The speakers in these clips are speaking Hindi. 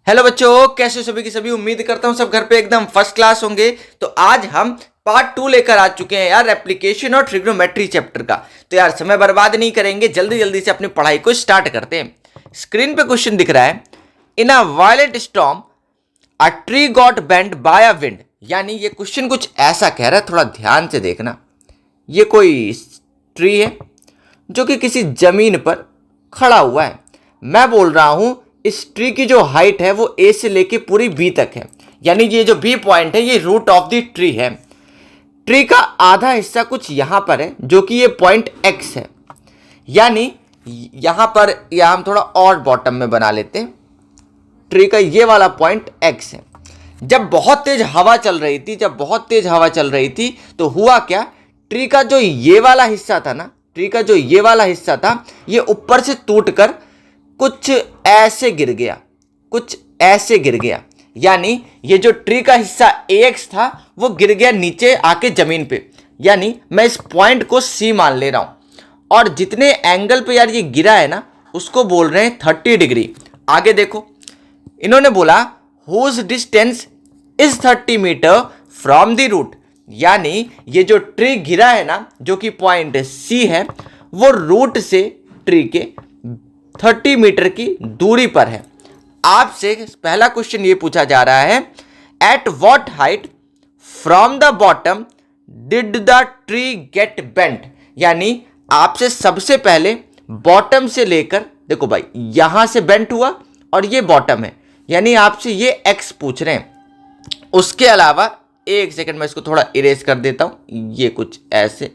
हेलो बच्चों, कैसे सभी की सभी। उम्मीद करता हूं सब घर पे एकदम फर्स्ट क्लास होंगे। तो आज हम पार्ट 2 लेकर आ चुके हैं यार, एप्लीकेशन और ट्रिग्नोमेट्री चैप्टर का। तो यार समय बर्बाद नहीं करेंगे, जल्दी जल्दी से अपनी पढ़ाई को स्टार्ट करते हैं। स्क्रीन पे क्वेश्चन दिख रहा है, in a violent storm a tree got bent by a wind. यानी ये क्वेश्चन कुछ ऐसा कह रहा है, थोड़ा ध्यान से देखना। ये कोई ट्री है जो कि किसी जमीन पर खड़ा हुआ है। मैं बोल रहा हूं इस ट्री की जो हाइट है वो ए से लेके पूरी बी तक है। यानी ये जो बी पॉइंट है ये रूट ऑफ द ट्री है। ट्री का आधा हिस्सा कुछ यहां पर है जो कि ये पॉइंट एक्स है। यानी यहां पर या हम थोड़ा और बॉटम में बना लेते हैं। ट्री का ये वाला पॉइंट एक्स है। जब बहुत तेज हवा चल रही थी तो हुआ क्या, ट्री का जो ये वाला हिस्सा था ना, ट्री का जो ये वाला हिस्सा था ये ऊपर से टूटकर कुछ ऐसे गिर गया। यानी ये जो ट्री का हिस्सा एक्स था वो गिर गया नीचे आके जमीन पे। यानी मैं इस पॉइंट को सी मान ले रहा हूं और जितने एंगल पे यार ये गिरा है ना उसको बोल रहे हैं 30 डिग्री। आगे देखो, इन्होंने बोला whose distance is 30 metre from the root. यानी ये जो ट्री गिरा है ना, जो कि पॉइंट सी है, वो रूट से ट्री के 30 मीटर की दूरी पर है। आपसे पहला क्वेश्चन ये पूछा जा रहा है, at what height from the bottom did the tree get bent. यानी आपसे सबसे पहले बॉटम से लेकर, देखो भाई यहां से बेंट हुआ और ये बॉटम है, यानी आपसे ये एक्स पूछ रहे हैं। उसके अलावा एक सेकंड में इसको थोड़ा इरेज कर देता हूं, ये कुछ ऐसे।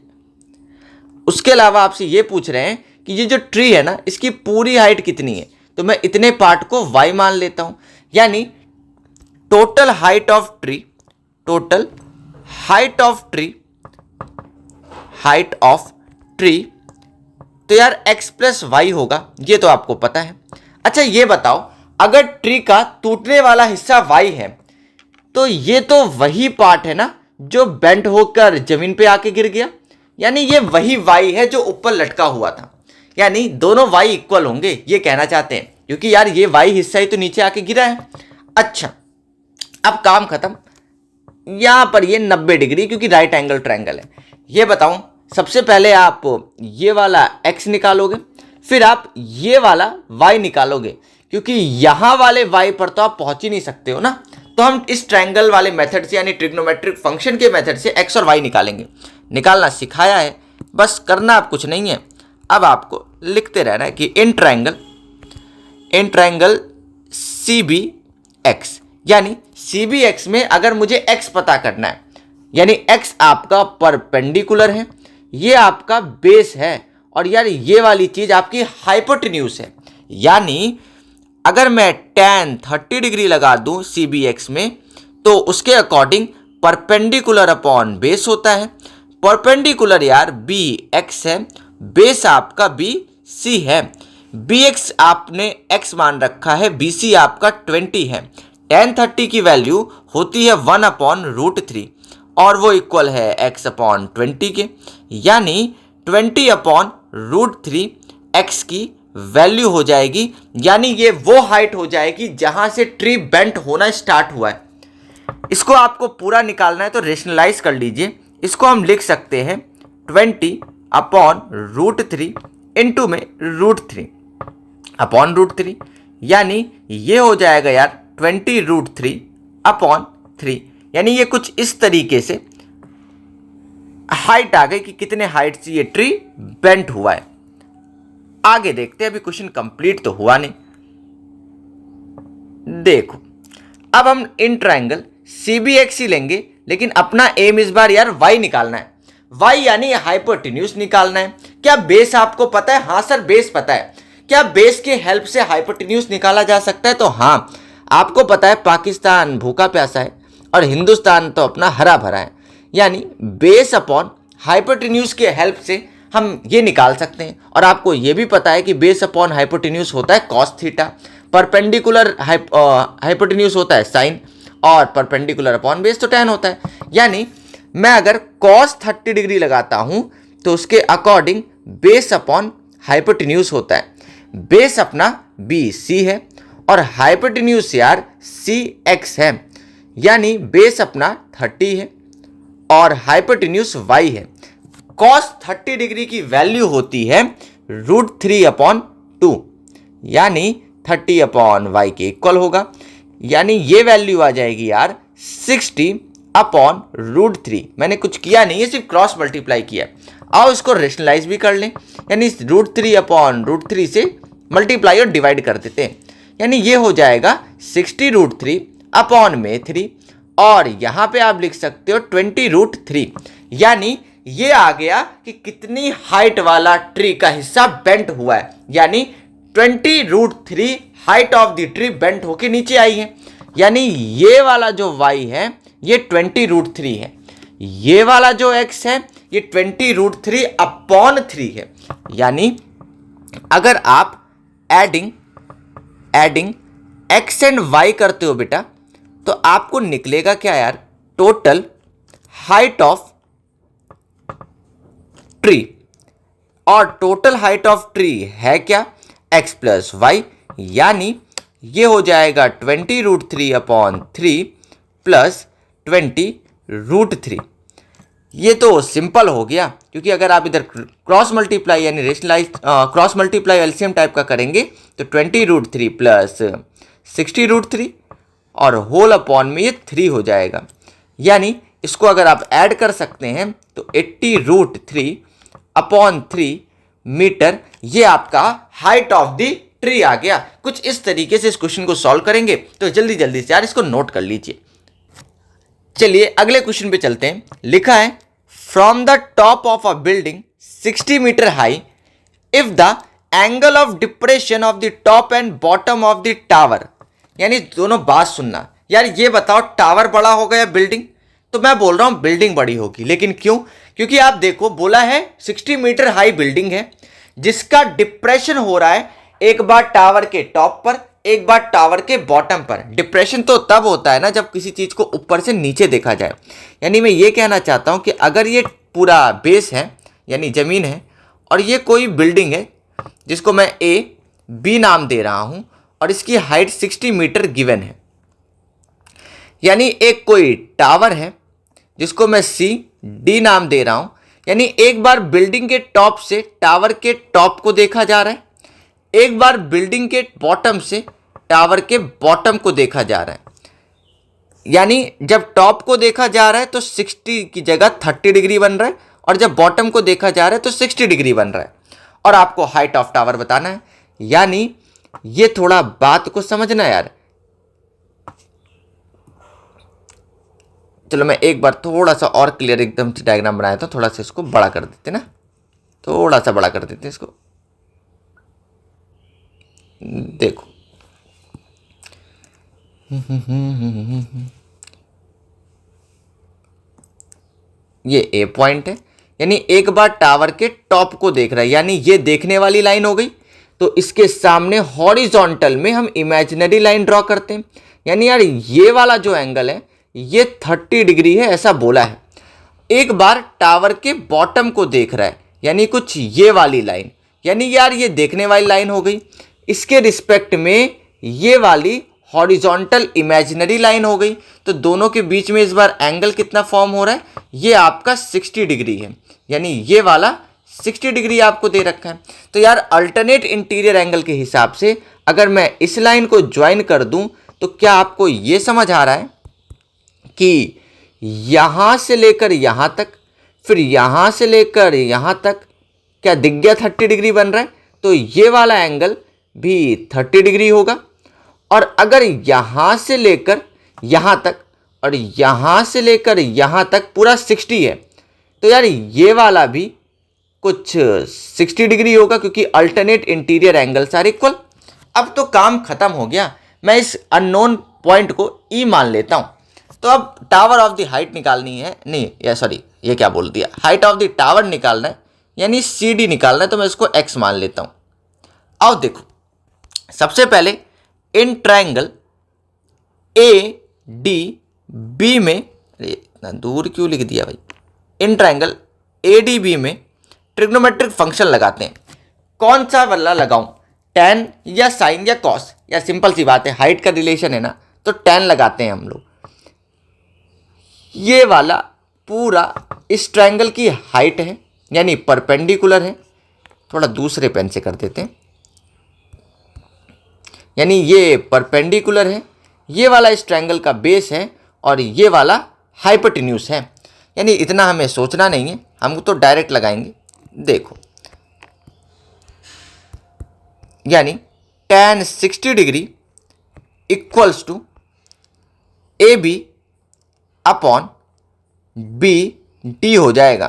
उसके अलावा आपसे ये पूछ रहे हैं कि ये जो ट्री है ना इसकी पूरी हाइट कितनी है, तो मैं इतने पार्ट को y मान लेता हूं। यानी टोटल हाइट ऑफ ट्री तो यार x प्लस वाई होगा, ये तो आपको पता है। अच्छा ये बताओ, अगर ट्री का टूटने वाला हिस्सा y है तो ये तो वही पार्ट है ना जो बेंट होकर जमीन पे आके गिर गया। यानी ये वही y है जो ऊपर लटका हुआ था। यानी दोनों y इक्वल होंगे, ये कहना चाहते हैं, क्योंकि यार ये y हिस्सा ही तो नीचे आके गिरा है। अच्छा अब काम खत्म। यहां पर ये 90 डिग्री क्योंकि राइट एंगल ट्रायंगल है। ये बताऊं, सबसे पहले आप ये वाला x निकालोगे, फिर आप ये वाला y निकालोगे, क्योंकि यहां वाले y पर तो आप पहुंच ही नहीं सकते हो ना। तो हम इस ट्रायंगल वाले मेथड से यानी ट्रिग्नोमेट्रिक फंक्शन के मेथड से x और y निकालेंगे। निकालना सिखाया है, बस करना आप कुछ नहीं है। अब आपको लिखते रहना है कि in triangle C B X, यानी सी बी एक्स में अगर मुझे x पता करना है, यानी x आपका परपेंडिकुलर है, ये आपका बेस है, और यार ये वाली चीज आपकी हाइपोटेन्यूज है। यानी अगर मैं tan 30 डिग्री लगा दूं सी बी एक्स में, तो उसके अकॉर्डिंग परपेंडिकुलर अपॉन बेस होता है। परपेंडिकुलर यार बी एक्स है, बेस आपका बी सी है। बी एक्स आपने एक्स मान रखा है, बी सी आपका 20 है। tan 30 की वैल्यू होती है 1/√3 और वो इक्वल है x/20 के। यानी 20/√3 x की वैल्यू हो जाएगी। यानी ये वो हाइट हो जाएगी जहां से ट्री बेंट होना स्टार्ट हुआ है। इसको आपको पूरा निकालना है तो रेशनलाइज कर लीजिए। इसको हम लिख सकते हैं 20/√3 इंटू में √3/√3, यानी ये हो जाएगा यार 20√3/3। यानी ये कुछ इस तरीके से हाइट आ गई कि कितने हाइट से ये ट्री बेंट हुआ है। आगे देखते हैं, अभी क्वेश्चन कंप्लीट तो हुआ नहीं। देखो अब हम इन ट्रायंगल सी बी एक्स ही लेंगे, लेकिन अपना एम इस बार यार y निकालना है। y यानी हाइपोटेन्यूज निकालना है। क्या बेस आपको पता है? हाँ सर बेस पता है। क्या बेस के हेल्प से हाइपोटेन्यूज निकाला जा सकता है? तो हाँ, आपको पता है पाकिस्तान भूखा प्यासा है और हिंदुस्तान तो अपना हरा भरा है। यानी बेस अपॉन हाइपोटेन्यूज के हेल्प से हम ये निकाल सकते हैं। और आपको ये भी पता है कि बेस अपॉन हाइपोटेन्यूज होता है कॉस थीटा, परपेंडिकुलर हाइपोटेन्यूज होता है साइन, और परपेंडिकुलर अपॉन बेस तो tan होता है। यानी मैं अगर cos 30 डिग्री लगाता हूं तो उसके अकॉर्डिंग बेस अपॉन हाइपोटेन्यूज होता है। बेस अपना BC है और हाइपोटेन्यूज यार सी एक्स है, यानी बेस अपना 30 है और हाइपोटेन्यूज y है। cos 30 डिग्री की वैल्यू होती है √3/2, यानी 30/y के इक्वल होगा, यानी ये वैल्यू आ जाएगी यार 60/√3। मैंने कुछ किया नहीं है, सिर्फ क्रॉस मल्टीप्लाई किया है। आओ इसको रेशनलाइज भी कर लें, यानी √3/√3 से मल्टीप्लाई और डिवाइड कर देते हैं, यानी ये हो जाएगा 60√3/3 और यहाँ पे आप लिख सकते हो 20√3, यानी ये आ गया कि कितनी हाइट वाला ट्री का हिस्सा बेंट हुआ है, यानी 20√3 height of the tree bent होके नीचे आई है, यानी ये वाला जो y है ये 20√3 है, ये वाला जो x है ये 20√3/3 है। यानी अगर आप एडिंग x एंड y करते हो बेटा, तो आपको निकलेगा क्या यार, टोटल हाइट ऑफ ट्री, और टोटल हाइट ऑफ ट्री है क्या, x + y, यानी ये हो जाएगा 20√3/3 + 20√3। ये तो सिंपल हो गया, क्योंकि अगर आप इधर क्रॉस मल्टीप्लाई यानी rationalise cross multiply LCM type का करेंगे तो 20√3 + 60√3 और होल अपॉन में ये 3 हो जाएगा, यानी इसको अगर आप ऐड कर सकते हैं तो 80√3/3 मीटर ये आपका हाइट ऑफ द ट्री आ गया। कुछ इस तरीके से इस क्वेश्चन को सॉल्व करेंगे, तो जल्दी जल्दी से यार इसको नोट कर लीजिए। चलिए अगले क्वेश्चन पे चलते हैं। लिखा है from the top of a building 60 metre high if the angle of depression of the top and bottom of the tower, यानी दोनों बात सुनना यार, ये बताओ टावर बड़ा होगा या बिल्डिंग, तो मैं बोल रहा हूं बिल्डिंग बड़ी होगी, लेकिन क्यों, क्योंकि आप देखो बोला है 60 मीटर हाई बिल्डिंग है जिसका डिप्रेशन हो रहा है एक बार टावर के टॉप पर, एक बार टावर के बॉटम पर। डिप्रेशन तो तब होता है ना जब किसी चीज को ऊपर से नीचे देखा जाए, यानी मैं ये कहना चाहता हूं कि अगर ये पूरा बेस है यानी जमीन है और ये कोई बिल्डिंग है जिसको मैं A-B नाम दे रहा हूं और इसकी हाइट 60 मीटर गिवन है, यानी एक कोई टावर है जिसको मैं C-D नाम दे रहा हूं, यानी एक बार बिल्डिंग के टॉप से टावर के टॉप को देखा जा रहा है, एक बार बिल्डिंग के बॉटम से टावर के बॉटम को देखा जा रहा है, यानी जब टॉप को देखा जा रहा है तो 60 की जगह 30 डिग्री बन रहा है और जब बॉटम को देखा जा रहा है तो 60 डिग्री बन रहा है, और आपको हाइट ऑफ टावर बताना है। यानी ये थोड़ा बात को समझना यार। चलो मैं एक बार थोड़ा सा और क्लियर एकदम से डायग्राम बनाया था, थोड़ा सा इसको बड़ा कर देते ना, थोड़ा सा बड़ा कर देते इसको। देखो ये ए पॉइंट है, यानी एक बार टावर के टॉप को देख रहा है, यानी ये देखने वाली लाइन हो गई। तो इसके सामने हॉरिजॉन्टल में हम इमेजिनरी लाइन ड्रॉ करते हैं, यानी यार ये वाला जो एंगल है ये 30 डिग्री है ऐसा बोला है। एक बार टावर के बॉटम को देख रहा है, यानी कुछ ये वाली लाइन, यानी यार ये देखने वाली लाइन हो गई। इसके रिस्पेक्ट में ये वाली हॉरिजॉन्टल इमेजिनरी लाइन हो गई, तो दोनों के बीच में इस बार एंगल कितना फॉर्म हो रहा है, ये आपका 60 डिग्री है, यानी ये वाला 60 डिग्री आपको दे रखा है। तो यार अल्टरनेट इंटीरियर एंगल के हिसाब से अगर मैं इस लाइन को ज्वाइन कर दूं तो क्या आपको ये समझ आ रहा है कि यहां से लेकर यहां तक, फिर यहां से लेकर यहां तक क्या दिख गया 30 डिग्री बन रहा है, तो ये वाला एंगल भी 30 डिग्री होगा। और अगर यहां से लेकर यहां तक और यहां से लेकर यहां तक पूरा 60 है, तो यार ये वाला भी कुछ 60 डिग्री होगा, क्योंकि alternate interior angles are equal. अब तो काम खत्म हो गया, मैं इस अननोन पॉइंट को ई मान लेता हूं। तो अब टावर ऑफ द हाइट निकालनी है, नहीं या सॉरी ये क्या बोल दिया, हाइट ऑफ द टावर निकालना है, यानी CD निकालना है, तो मैं इसको x मान लेता हूं। आओ देखो, सबसे पहले इन ट्रायंगल ADB में, इतना दूर क्यों लिख दिया भाई, इन ट्रायंगल ADB में ट्रिग्नोमेट्रिक फंक्शन लगाते हैं। कौन सा वाला लगाऊं, tan या sin या cos, या सिंपल सी बात है, हाइट का रिलेशन है ना, तो tan लगाते हैं हम लोग। ये वाला पूरा इस ट्रायंगल की हाइट है, यानी परपेंडिकुलर है। थोड़ा दूसरे पेन से कर देते हैं, यानी ये परपेंडिकुलर है, ये वाला इस ट्रायंगल का बेस है और ये वाला हाइपोटेन्यूज है। यानी इतना हमें सोचना नहीं है, हम तो डायरेक्ट लगाएंगे। देखो, यानी tan 60 degree equals to A B upon B D हो जाएगा।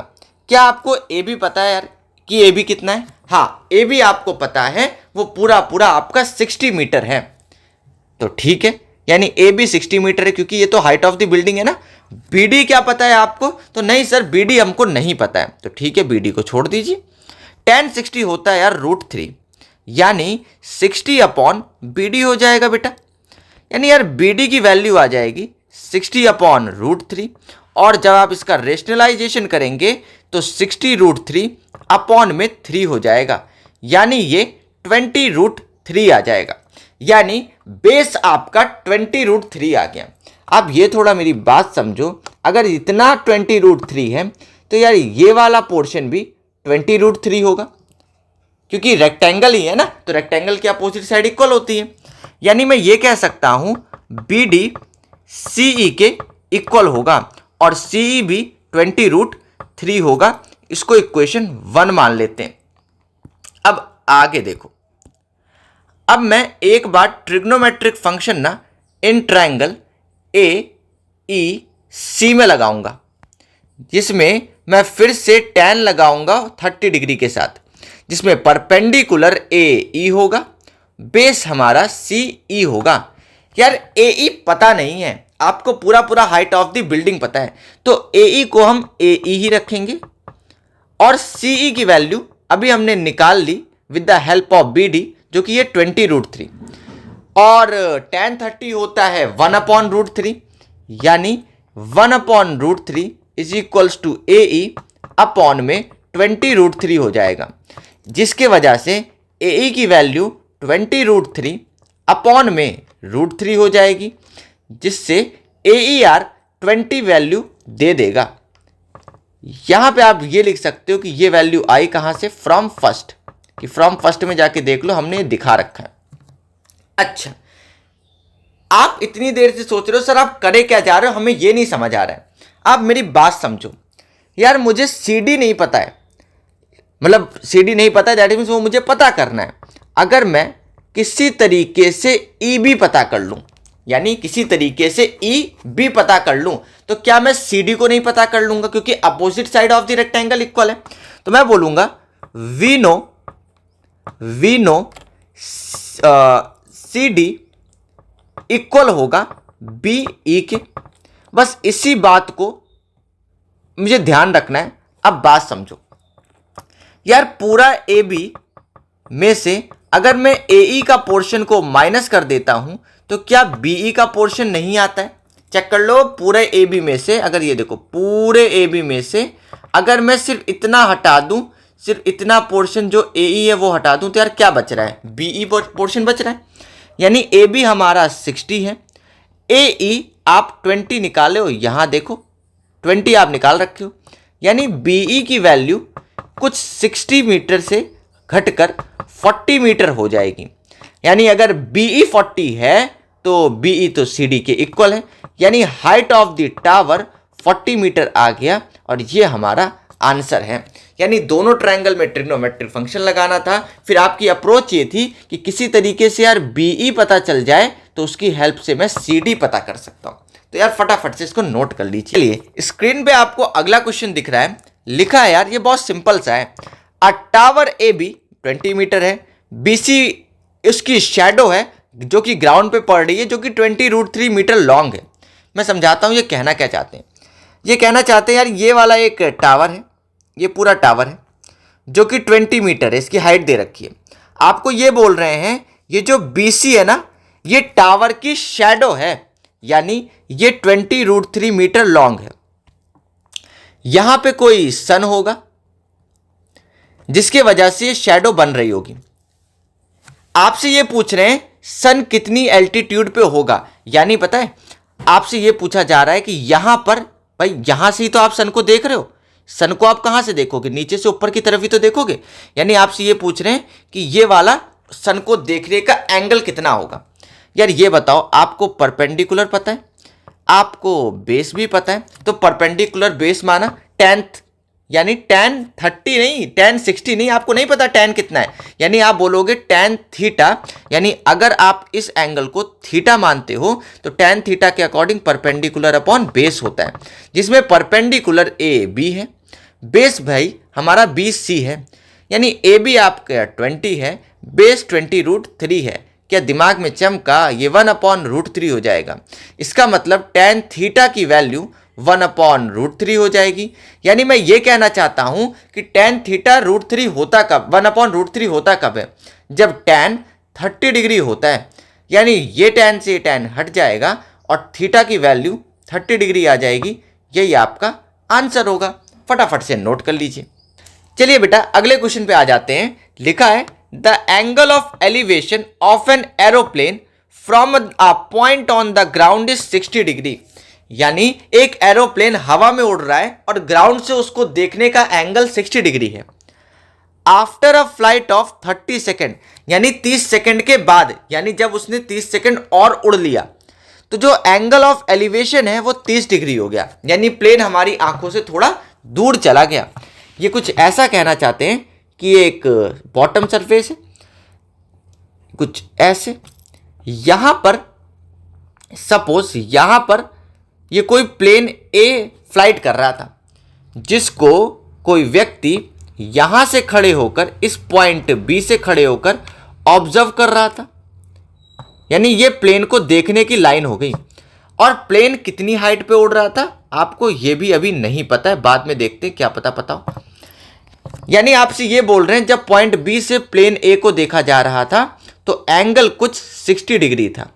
क्या आपको ए बी पता है यार कि ए बी कितना है? हाँ, ए बी आपको पता है, वो पूरा पूरा आपका 60 मीटर है। तो ठीक है, यानी ए बी 60 मीटर है, क्योंकि ये तो हाइट ऑफ द बिल्डिंग है ना। बी डी क्या पता है आपको? तो नहीं सर, बी डी हमको नहीं पता है। तो ठीक है, बी डी को छोड़ दीजिए। tan 60 होता है यार √3, यानी 60 अपॉन बी डी हो जाएगा बेटा। यानी यार बी डी की वैल्यू आ जाएगी 60 अपॉन √3, और जब आप इसका रेशनलाइजेशन करेंगे तो 60 √3 अपॉन में 3 हो जाएगा, यानी ये 20 √3 आ जाएगा। यानी बेस आपका 20 √3 आ गया। अब ये थोड़ा मेरी बात समझो, अगर इतना 20 √3 है तो यार ये वाला पोर्शन भी 20 √3 होगा, क्योंकि रेक्टेंगल ही है ना, तो रेक्टेंगल की अपोजिट साइड इक्वल होती है। यानी मैं ये कह सकता हूं बी डी सी ई के इक्वल होगा और सी ई भी 20 √3 होगा। इसको इक्वेशन 1 मान लेते हैं। अब आगे देखो, अब मैं एक बार ट्रिग्नोमेट्रिक फंक्शन ना इन ट्रायंगल ए ई सी में लगाऊंगा, जिसमें मैं फिर से tan लगाऊंगा 30 डिग्री के साथ, जिसमें परपेंडिकुलर ए ई होगा, बेस हमारा सी ई होगा। यार ए ई पता नहीं है आपको, पूरा पूरा हाइट ऑफ द बिल्डिंग पता है, तो ए ई को हम ए ई ही रखेंगे और सी ई की वैल्यू अभी हमने निकाल ली with the help of B D, जो कि ये 20 √3, और tan 30 होता है 1 अपॉन √3, यानी 1 upon √3 is equals to A E upon में 20 √3 हो जाएगा, जिसके वजह से ए ई की वैल्यू 20 √3 अपॉन में √3 हो जाएगी, जिससे ए ई आर 20 वैल्यू दे देगा। यहां पे आप ये लिख सकते हो कि ये वैल्यू आई कहां से? फ्रॉम फर्स्ट, कि फ्रॉम फर्स्ट में जाके देख लो, हमने दिखा रखा है। अच्छा, आप इतनी देर से सोच रहे हो सर आप करे क्या जा रहे हो, हमें ये नहीं समझ आ रहा है। आप मेरी बात समझो यार, मुझे सी डी नहीं पता है, मतलब सी डी नहीं पता है, दैट मीन्स वो मुझे पता करना है। अगर मैं किसी तरीके से ई बी पता कर लूं, यानी किसी तरीके से ई बी पता कर लूं, तो क्या मैं सी डी को नहीं पता कर लूंगा? क्योंकि opposite side of the rectangle equal है। तो मैं बोलूंगा we know C D equal होगा बी ई के। बस इसी बात को मुझे ध्यान रखना है। अब बात समझो यार, पूरा ए बी में से अगर मैं ए ई का पोर्शन को माइनस कर देता हूं तो क्या बी ई का पोर्शन नहीं आता है? चेक कर लो, पूरे ए बी में से, अगर ये देखो पूरे ए बी में से अगर मैं सिर्फ इतना हटा दूं, सिर्फ इतना पोर्शन जो ए ई है वो हटा दूं, तो यार क्या बच रहा है? बी ई पोर्शन बच रहा है। यानी ए बी हमारा 60 है, ए ई आप 20 निकाले हो, यहां देखो 20 आप निकाल रखे हो, यानी बी ई की वैल्यू कुछ 60 मीटर से घटकर 40 मीटर हो जाएगी। यानी अगर बी ई 40 है तो बी ई तो सी डी के इक्वल है, यानी height of the tower 40 metre आ गया, और ये हमारा आंसर है। यानी दोनों ट्रायंगल में ट्रिग्नोमेट्रिक फंक्शन लगाना था। फिर आपकी अप्रोच ये थी कि किसी तरीके से यार बी ई पता चल जाए तो उसकी हेल्प से मैं सी डी पता कर सकता हूं। तो यार फटाफट से इसको नोट कर लीजिए। चलिए स्क्रीन पे आपको अगला क्वेश्चन दिख रहा है, लिखा है यार, ये बहुत सिंपल सा है। A tower A B 20 metre है, बी सी उसकी शेडो है जो कि ग्राउंड पे पड़ रही है, जो कि 20 √3 मीटर लॉन्ग है। मैं समझाता हूँ ये कहना क्या चाहते हैं। ये कहना चाहते हैं यार, ये वाला एक टावर है, ये पूरा टावर है जो कि 20 मीटर है, इसकी हाइट दे रखी है। आपको ये बोल रहे हैं ये जो बी सी है ना, ये टावर की शेडो है, यानी ये 20 √3 मीटर लॉन्ग है। यहां पे कोई सन होगा जिसके वजह से ये शेडो बन रही होगी। आपसे ये पूछ रहे हैं सन कितनी एल्टीट्यूड पे होगा, यानी पता है आपसे ये पूछा जा रहा है कि यहां पर, भाई यहां से ही तो आप सन को देख रहे हो, सन को आप कहां से देखोगे, नीचे से ऊपर की तरफ ही तो देखोगे। यानी आपसे ये पूछ रहे हैं कि ये वाला सन को देखने का एंगल कितना होगा। यार ये बताओ, आपको परपेंडिकुलर पता है, आपको बेस भी पता है, तो परपेंडिकुलर बेस माना tan, यानी tan 30 नहीं, tan 60 नहीं, आपको नहीं पता tan कितना है, यानी आप बोलोगे tan थीटा, यानी अगर आप इस एंगल को थीटा मानते हो तो tan थीटा के अकॉर्डिंग परपेंडिकुलर अपॉन बेस होता है, जिसमें परपेंडिकुलर ए बी है, बेस भाई हमारा 20 है, यानी ए बी आपका 20 है, बेस 20√3 है। क्या दिमाग में चमका, ये 1/√3 हो जाएगा। इसका मतलब tan थीटा की वैल्यू 1/√3 हो जाएगी। यानी मैं ये कहना चाहता हूं कि tan थीटा √3 होता कब, 1/√3 होता कब है, जब tan 30 डिग्री होता है। यानी ये tan से tan हट जाएगा और थीटा की वैल्यू 30 डिग्री आ जाएगी। यही आपका आंसर होगा, फटाफट से नोट कर लीजिए। चलिए बेटा अगले क्वेश्चन पे आ जाते हैं। लिखा है the angle of elevation of an aeroplane from a point on the ground is 60 degree. यानी एक एरोप्लेन हवा में उड़ रहा है और ग्राउंड से उसको देखने का एंगल 60 डिग्री है। After a flight of 30 second, यानी 30 सेकेंड के बाद, यानी जब उसने 30 सेकेंड और उड़ लिया तो जो एंगल ऑफ एलिवेशन है वो 30 डिग्री हो गया, यानी प्लेन हमारी आंखों से थोड़ा दूर चला गया। ये कुछ ऐसा कहना चाहते हैं कि एक बॉटम सरफेस है, कुछ ऐसे, यहां पर सपोज यहां पर ये कोई प्लेन ए फ्लाइट कर रहा था, जिसको कोई व्यक्ति यहां से खड़े होकर इस पॉइंट बी से खड़े होकर ऑब्जर्व कर रहा था। यानी ये प्लेन को देखने की लाइन हो गई। और प्लेन कितनी हाइट पे उड़ रहा था आपको ये भी अभी नहीं पता है, बाद में देखते हैं, क्या पता हो। यानी आपसे ये बोल रहे हैं जब पॉइंट बी से प्लेन ए को देखा जा रहा था तो एंगल कुछ 60 डिग्री था,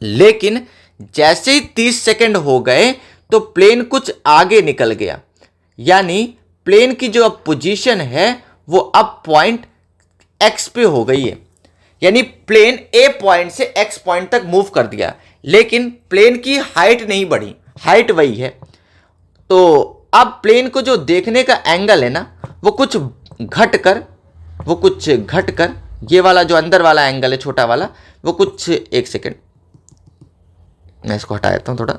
लेकिन जैसे ही 30 सेकंड हो गए तो प्लेन कुछ आगे निकल गया। यानी प्लेन की जो अब पोजीशन है वो अब पॉइंट एक्स पे हो गई है। यानी प्लेन ए पॉइंट से एक्स पॉइंट तक मूव कर दिया, लेकिन प्लेन की हाइट नहीं बढ़ी, हाइट वही है। तो अब प्लेन को जो देखने का एंगल है ना वो कुछ घट कर ये वाला जो अंदर वाला एंगल है छोटा वाला, वो कुछ, एक सेकेंड मैं इसको हटा देता हूं थोड़ा,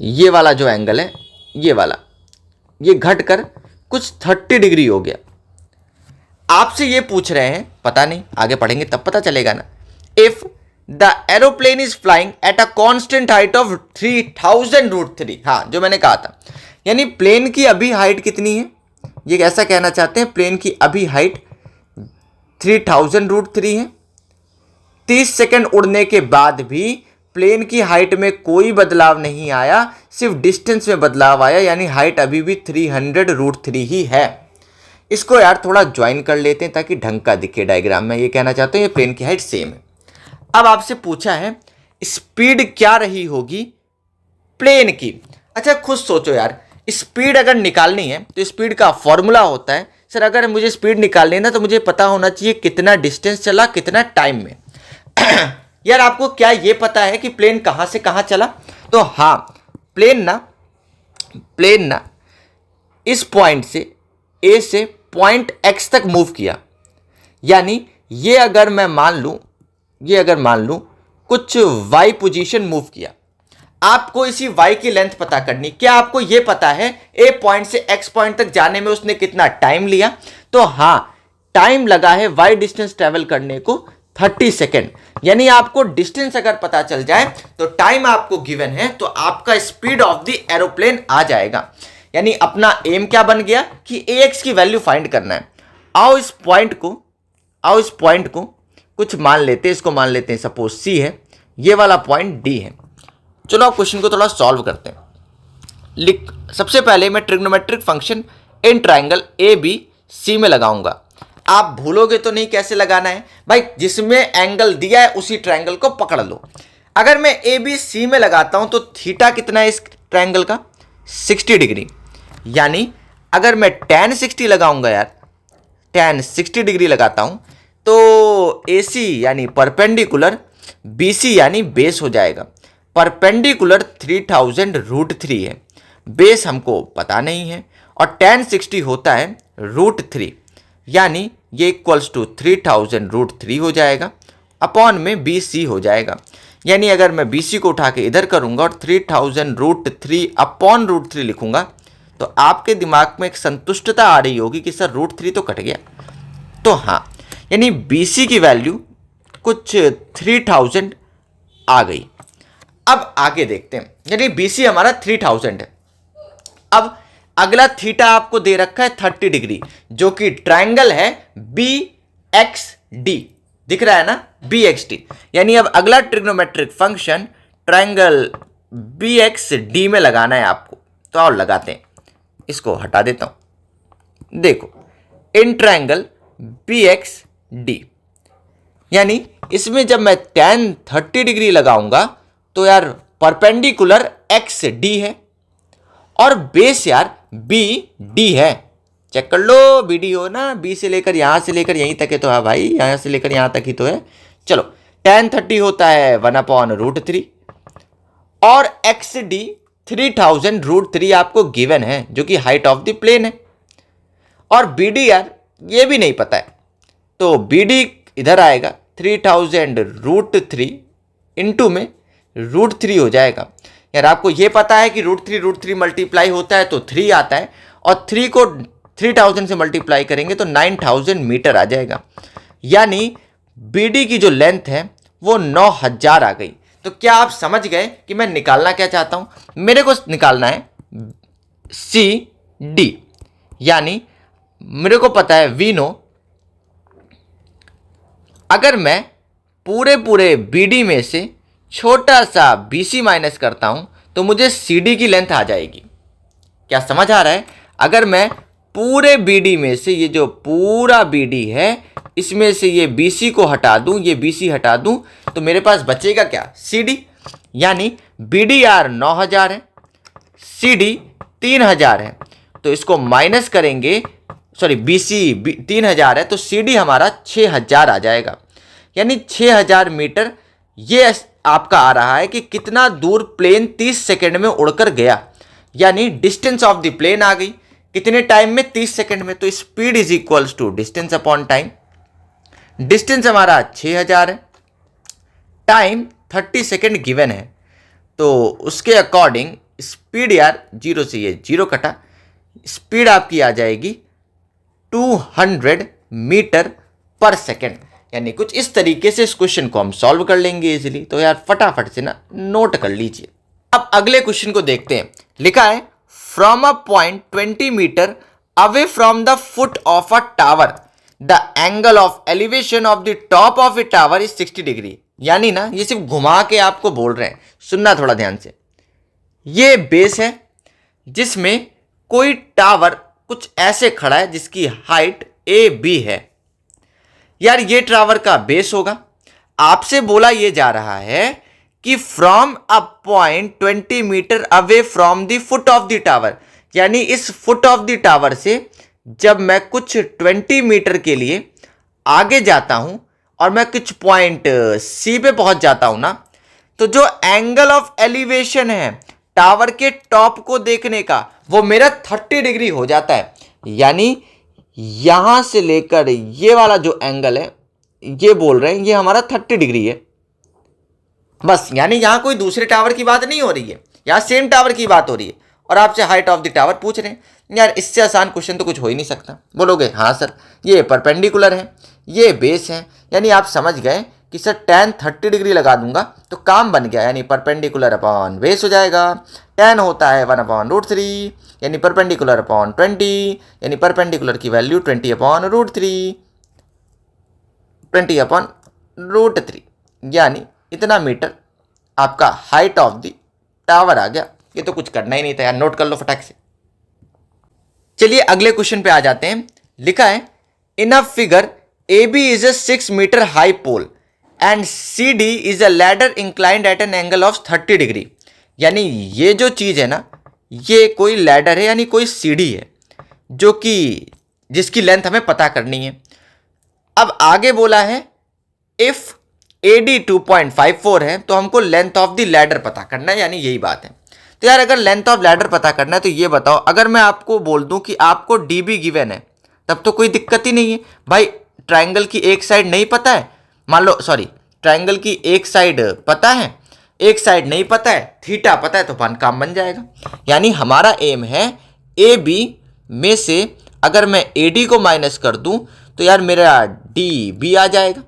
ये वाला जो एंगल है ये वाला, ये घट कर कुछ 30 डिग्री हो गया। आपसे ये पूछ रहे हैं, पता नहीं आगे पढ़ेंगे तब पता चलेगा ना, if the aeroplane is flying at a constant height of 3000√3। हाँ, जो मैंने कहा था, यानी प्लेन की अभी हाइट कितनी है, ये ऐसा कहना चाहते हैं प्लेन की अभी हाइट 3000√3 है। 30 सेकंड उड़ने के बाद भी प्लेन की हाइट में कोई बदलाव नहीं आया, सिर्फ डिस्टेंस में बदलाव आया, यानी हाइट अभी भी 300√3 ही है। इसको यार थोड़ा ज्वाइन कर लेते हैं ताकि ढंग का दिखे डायग्राम में। ये कहना चाहते हैं ये प्लेन की हाइट सेम है। अब आपसे पूछा है स्पीड क्या रही होगी प्लेन की। अच्छा खुद सोचो यार, स्पीड अगर निकालनी है तो स्पीड का फॉर्मूला होता है, सर अगर मुझे स्पीड निकालनी है ना तो मुझे पता होना चाहिए कितना डिस्टेंस चला कितना टाइम में। यार आपको क्या ये पता है कि प्लेन कहां से कहां चला? तो हाँ, प्लेन ना इस पॉइंट से ए से पॉइंट एक्स तक मूव किया। यानी ये अगर मान लूं कुछ वाई पोजीशन मूव किया, आपको इसी वाई की लेंथ पता करनी। क्या आपको ये पता है ए पॉइंट से एक्स पॉइंट तक जाने में उसने कितना टाइम लिया? तो हाँ, टाइम लगा है वाई डिस्टेंस ट्रेवल करने को 30 सेकेंड। यानी आपको डिस्टेंस अगर पता चल जाए तो टाइम आपको गिवन है, तो आपका स्पीड ऑफ द एरोप्लेन आ जाएगा। यानी अपना एम क्या बन गया कि ax की वैल्यू फाइंड करना है। आओ इस पॉइंट को कुछ मान लेते हैं, इसको मान लेते हैं सपोज c है, ये वाला पॉइंट d है। चलो अब क्वेश्चन को थोड़ा सॉल्व करते हैं। सबसे पहले मैं trigonometric function in triangle A B C में लगाऊंगा। आप भूलोगे तो नहीं कैसे लगाना है भाई, जिसमें एंगल दिया है उसी ट्राइंगल को पकड़ लो। अगर मैं ए बी सी में लगाता हूं तो थीटा कितना है इस ट्राइंगल का? 60 डिग्री। यानी अगर मैं tan 60 लगाऊंगा यार, tan 60 डिग्री लगाता हूँ तो AC यानी परपेंडिकुलर BC यानी बेस हो जाएगा। परपेंडिकुलर 3000√3 है, बेस हमको पता नहीं है, और tan 60 होता है √3 यानी ये इक्वल्स टू 3000√3 हो जाएगा, अपॉन में BC हो जाएगा। यानी अगर मैं BC को उठा के इधर करूंगा और 3000√3 अपॉन √3 लिखूंगा तो आपके दिमाग में एक संतुष्टता आ रही होगी कि सर √3 तो कट गया। तो हाँ, यानी BC की वैल्यू कुछ 3000 आ गई। अब आगे देखते हैं, यानी BC हमारा 3000 है। अब अगला थीटा आपको दे रखा है 30 डिग्री, जो कि ट्रायंगल है BXD, दिख रहा है ना, BXD। यानी अब अगला ट्रिग्नोमेट्रिक फंक्शन ट्रायंगल BXD में लगाना है आपको। तो और लगाते हैं, इसको हटा देता हूं। देखो, इन ट्रायंगल BXD, यानी इसमें जब मैं tan 30 डिग्री लगाऊंगा तो यार परपेंडिकुलर XD है और बेस यार BD है। चेक कर लो, BD हो ना, B से लेकर यहां से लेकर यहीं तक है तो है भाई, यहां से लेकर यहां तक ही तो है। चलो, tan 30 होता है 1/√3 और XD 3000√3 आपको गिवन है, जो कि हाइट ऑफ द प्लेन है। और BD यार ये भी नहीं पता है, तो BD इधर आएगा 3000√3 इंटू में √3 हो जाएगा। यार आपको ये पता है कि √3 मल्टीप्लाई होता है तो 3 आता है, और 3 को 3000 से मल्टीप्लाई करेंगे तो 9000 मीटर आ जाएगा। यानी BD की जो लेंथ है वो 9000 आ गई। तो क्या आप समझ गए कि मैं निकालना क्या चाहता हूं? मेरे को निकालना है CD, यानी मेरे को पता है V नो। अगर मैं पूरे BD में से छोटा सा BC माइनस करता हूं तो मुझे CD की लेंथ आ जाएगी। क्या समझ आ रहा है? अगर मैं पूरे BD में से, ये जो पूरा BD है, इसमें से ये BC को हटा दूं, ये BC हटा दूं, तो मेरे पास बचेगा क्या? CD। यानी BD यार 9000 है, CD 3000 है, तो इसको माइनस करेंगे, सॉरी BC 3000 है तो CD हमारा 6000 आ जाएगा। यानी 6000 मीटर ये आपका आ रहा है कि कितना दूर प्लेन 30 सेकंड में उड़कर गया। यानी डिस्टेंस ऑफ द प्लेन आ गई, कितने टाइम में? 30 सेकंड में। तो speed is equals to distance upon time. Distance हमारा 6000 है, टाइम 30 सेकंड गिवन है, तो उसके अकॉर्डिंग स्पीड यार 0 से ये 0 कटा, स्पीड आपकी आ जाएगी 200 मीटर पर सेकंड। यानी कुछ इस तरीके से इस क्वेश्चन को हम सॉल्व कर लेंगे इजीली। तो यार फटाफट से ना नोट कर लीजिए। अब अगले क्वेश्चन को देखते हैं। लिखा है from a point 20 metre away from the foot of a tower the angle of elevation of the top of a tower is 60 degree. यानी ना ये सिर्फ घुमा के आपको बोल रहे हैं, सुनना थोड़ा ध्यान से। ये बेस है जिसमें कोई टावर कुछ ऐसे खड़ा है जिसकी हाइट AB है। यार ये टावर का बेस होगा। आपसे बोला ये जा रहा है कि from a point 20 metre away from the foot of the tower, यानी इस फुट ऑफ द टावर से जब मैं कुछ 20 मीटर के लिए आगे जाता हूं और मैं कुछ पॉइंट C पे पहुंच जाता हूं ना, तो जो एंगल ऑफ एलिवेशन है टावर के टॉप को देखने का वो मेरा 30 डिग्री हो जाता है। यानी यहां से लेकर ये वाला जो एंगल है, ये बोल रहे हैं ये हमारा 30 डिग्री है बस। यानी यहां कोई दूसरे टावर की बात नहीं हो रही है, यहां सेम टावर की बात हो रही है और आपसे हाइट ऑफ द टावर पूछ रहे हैं। यार इससे आसान क्वेश्चन तो कुछ हो ही नहीं सकता। बोलोगे हाँ सर ये परपेंडिकुलर है, ये बेस है, यानी आप समझ गए कि सर tan 30 डिग्री लगा दूंगा तो काम बन गया। यानी परपेंडिकुलर अपॉन बेस हो जाएगा। tan होता है 1/√3, यानी परपेंडिकुलर अपॉन 20, यानी परपेंडिकुलर की वैल्यू 20/√3, 20/√3, यानी इतना मीटर आपका हाइट ऑफ द टावर आ गया। ये तो कुछ करना ही नहीं था यार, नोट कर लो फटाक से। चलिए अगले क्वेश्चन पे आ जाते हैं। लिखा है in a figure AB is a 6 metre high pole and CD is a ladder inclined at an angle of 30 degree. यानी ये जो चीज है ना, ये कोई लैडर है, यानी कोई सीढ़ी है जो कि जिसकी लेंथ हमें पता करनी है। अब आगे बोला है इफ AD 2.54 है तो हमको लेंथ ऑफ द लैडर पता करना है, यानी यही बात है। तो यार अगर लेंथ ऑफ लैडर पता करना है तो ये बताओ, अगर मैं आपको बोल दूं कि आपको DB गिवन है तब तो कोई दिक्कत ही नहीं है भाई। ट्राइंगल की एक साइड नहीं पता है, मान लो सॉरी ट्राइंगल की एक साइड पता है, एक साइड नहीं पता है, थीटा पता है, तो काम बन जाएगा। यानी हमारा एम है AB में से अगर मैं AD को माइनस कर दूं तो यार मेरा DB आ जाएगा,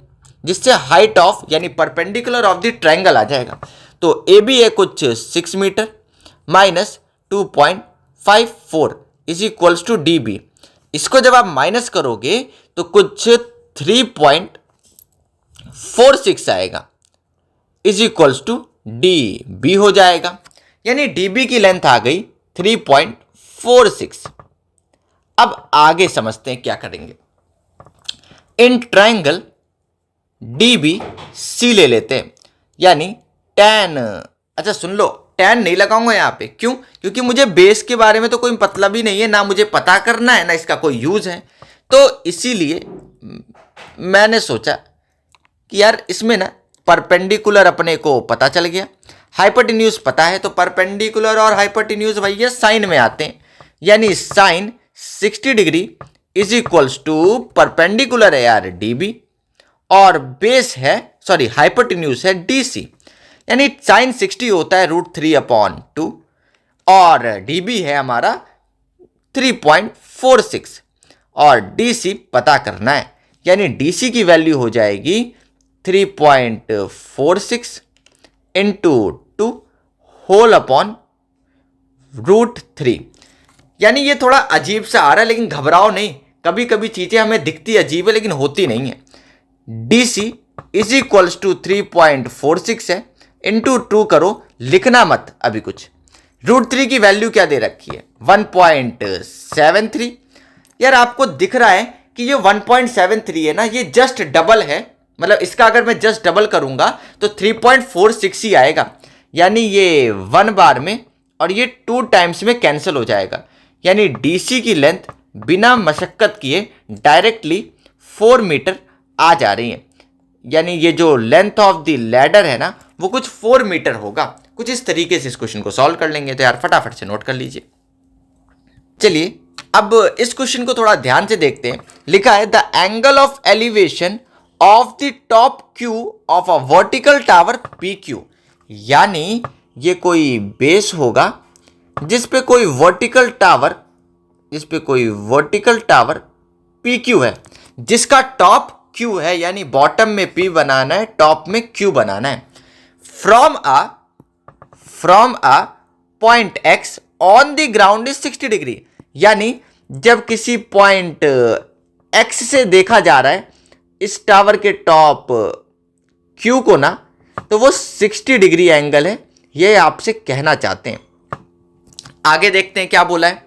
जिससे हाइट ऑफ यानी परपेंडिकुलर ऑफ द ट्राइंगल आ जाएगा। तो AB है कुछ 6 metre minus 2.54 is equals to DB। इसको जब आप माइनस करोगे तो कुछ 3.46 आएगा इज इक्वल्स टू DB हो जाएगा। यानी DB की लेंथ आ गई 3.46। अब आगे समझते हैं क्या करेंगे। इन ट्राइंगल DBC ले लेते हैं, यानी tan, अच्छा सुन लो, tan नहीं लगाऊंगा यहाँ पे, क्यों? क्योंकि मुझे बेस के बारे में तो कोई मतलब ही नहीं है, ना मुझे पता करना है ना इसका कोई यूज है। तो इसीलिए मैंने सोचा कि यार इसमें ना परपेंडिकुलर अपने को पता चल गया, हाइपोटेन्यूज पता है, तो परपेंडिकुलर और हाइपोटेन्यूज भैया साइन में आते हैं, यानी sine 60 degree is equals to perpendicular है यार DB और बेस है सॉरी हाइपोटेन्यूज है DC, यानी साइन 60 होता है √3/2 और DB है हमारा 3.46 और DC पता करना है, यानी DC की वैल्यू हो जाएगी 3.46 इंटू 2 होल अपॉन √3। यानी ये थोड़ा अजीब सा आ रहा है, लेकिन घबराओ नहीं, कभी कभी चीजें हमें दिखती अजीब है लेकिन होती नहीं है। DC इज इक्वल्स टू 3.46 है, इंटू 2 करो, लिखना मत अभी कुछ। √3 की वैल्यू क्या दे रखी है 1.73। यार आपको दिख रहा है कि ये 1.73 है ना, ये जस्ट डबल है, मतलब इसका अगर मैं जस्ट डबल करूंगा तो 3.46 ही आएगा, यानी ये 1 बार में और ये 2 टाइम्स में कैंसिल हो जाएगा। यानी DC की लेंथ बिना मशक्कत किए डायरेक्टली 4 मीटर आ जा रही है, यानी ये जो लेंथ ऑफ द लैडर है ना वो कुछ 4 मीटर होगा। कुछ इस तरीके से इस क्वेश्चन को सॉल्व कर लेंगे, तो यार फटाफट से नोट कर लीजिए। चलिए अब इस क्वेश्चन को थोड़ा ध्यान से देखते हैं। लिखा है the angle of elevation of the top Q of a vertical tower PQ, यानी ये कोई बेस होगा जिस पे कोई वर्टिकल टावर PQ है, जिसका टॉप Q है, यानी बॉटम में P बनाना है, टॉप में Q बनाना है। From a point X on the ground is 60 degree, यानी जब किसी पॉइंट X से देखा जा रहा है इस टावर के टॉप Q को ना, तो वो 60 डिग्री एंगल है, ये आपसे कहना चाहते हैं। आगे देखते हैं क्या बोला है।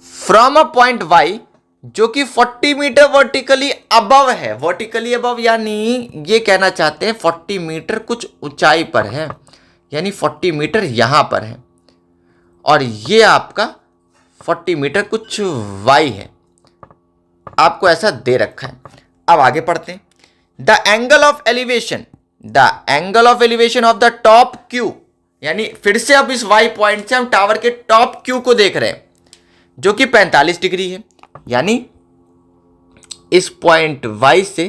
फ्रॉम अ पॉइंट Y जो कि 40 मीटर वर्टिकली अबव है, वर्टिकली अबव यानी ये कहना चाहते हैं 40 मीटर कुछ ऊंचाई पर है, यानी 40 मीटर यहां पर है और ये आपका 40 मीटर कुछ Y है, आपको ऐसा दे रखा है। अब आगे पढ़ते हैं। The angle of elevation of the top Q, यानी फिर से अब इस Y पॉइंट से हम टावर के टॉप Q को देख रहे हैं जो कि 45 डिग्री है, यानी इस पॉइंट Y से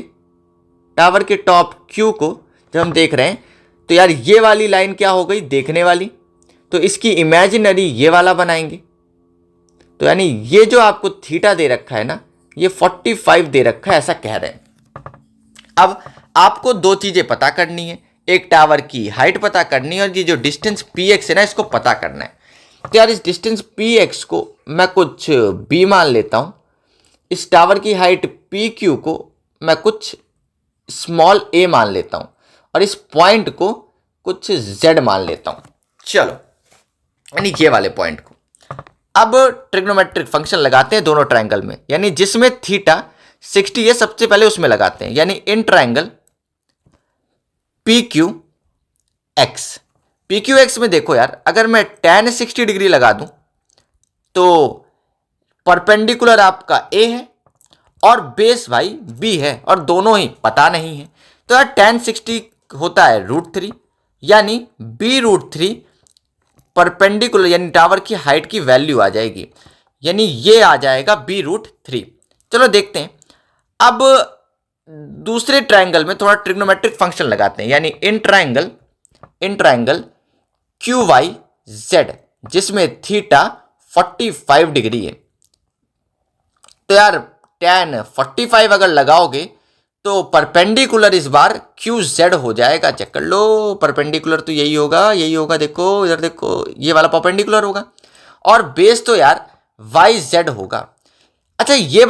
टावर के टॉप Q को जब हम देख रहे हैं तो यार ये वाली लाइन क्या हो गई देखने वाली, तो इसकी इमेजिनरी ये वाला बनाएंगे, तो यानी ये जो आपको थीटा दे रखा है ना ये 45 दे रखा है, ऐसा कह रहे हैं। अब आपको दो चीजें पता करनी है, एक टावर की हाइट पता करनी है और ये जो डिस्टेंस px है ना इसको पता करना है। तो यार इस डिस्टेंस px को मैं कुछ b मान लेता हूं, इस टावर की हाइट pq को मैं कुछ स्मॉल a मान लेता हूं और इस पॉइंट को कुछ z मान लेता हूं। चलो यानी ये वाले पॉइंट को अब ट्रिग्नोमेट्रिक फंक्शन लगाते हैं दोनों ट्रायंगल में, यानी जिसमें थीटा 60 है सबसे पहले उसमें लगाते हैं, यानी इन ट्रायंगल PQX में देखो यार, अगर मैं tan 60 डिग्री लगा दूं तो परपेंडिकुलर आपका ए है और बेस भाई बी है और दोनों ही पता नहीं है। तो यार tan 60 होता है √3, यानी b√3 परपेंडिकुलर यानी टावर की हाइट की वैल्यू आ जाएगी, यानी ये आ जाएगा b√3। चलो देखते हैं। अब दूसरे ट्रायंगल में थोड़ा ट्रिग्नोमेट्रिक फंक्शन लगाते हैं, यानी इन ट्रायंगल QYZ जिसमें थीटा 45 डिग्री है। तो यार tan 45 अगर लगाओगे तो परपेंडिकुलर इस बार QZ हो जाएगा। चेक कर लो, परपेंडिकुलर तो यही होगा, देखो इधर देखो, ये वाला परपेंडिकुलर होगा और बेस तो यार YZ होगा। अच्छा ये